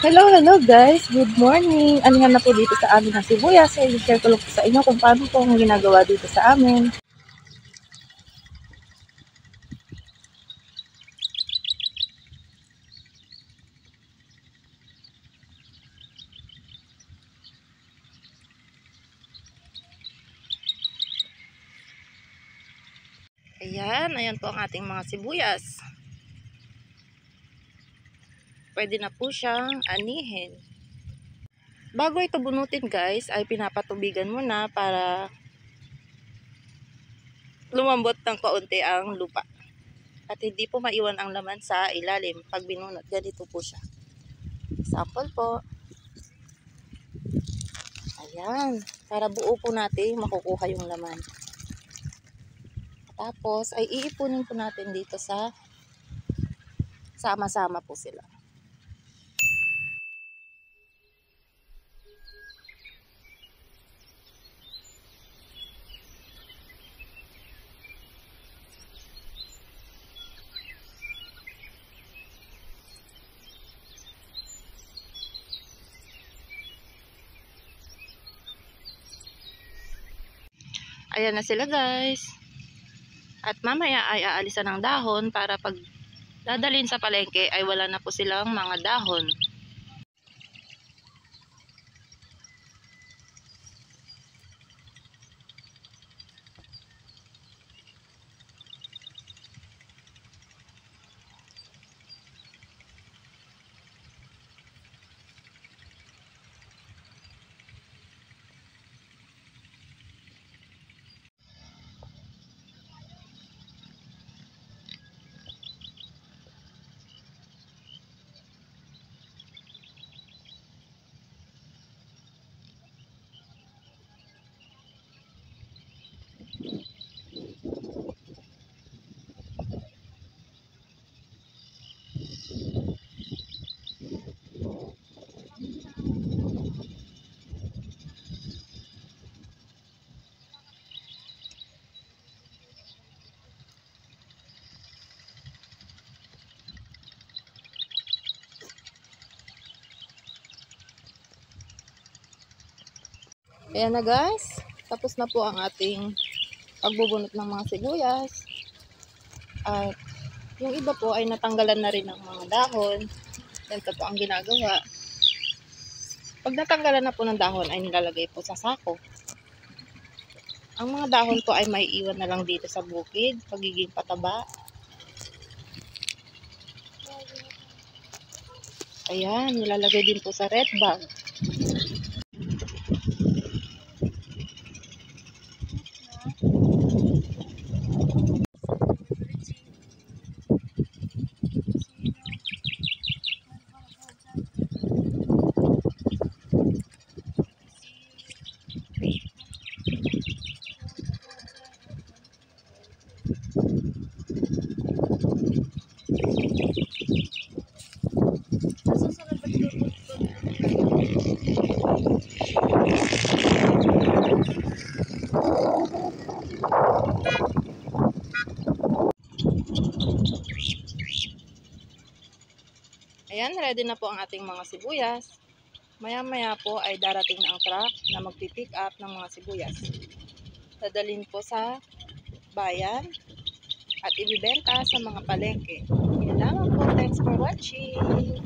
Hello guys, good morning. Anihan na po dito sa amin ng sibuyas. I-share ko lang po sa inyo kung paano po ang ginagawa dito sa amin. Ayan po ang ating mga sibuyas. Pwede na po siyang anihin. Bago ito bunutin guys, ay pinapatubigan muna para lumambot ng kaunti ang lupa. At hindi po maiwan ang laman sa ilalim pag binunot. Ganito po siya. Sample po. Ayan. Para buo po natin makukuha yung laman. Tapos ay iipunin po natin dito sa sama-sama po sila. Ayan na sila guys. At mamaya ay aalisan ng dahon para pag dadalhin sa palengke ay wala na po silang mga dahon. Ayan na guys, tapos na po ang ating pagbubunot ng mga sibuyas. At yung iba po ay natanggalan na rin ng mga dahon. Ganito po ang ginagawa. Pag natanggalan na po ng dahon ay nilalagay po sa sako. Ang mga dahon po ay may iwan na lang dito sa bukid, pagiging pataba. Ayan, nilalagay din po sa red bag. Ayan, ready na po ang ating mga sibuyas. Maya-maya po ay darating na ang truck na magpipick up ng mga sibuyas. Dadalhin po sa bayan at ibibenta sa mga palengke. Yan lang po. Thanks for watching.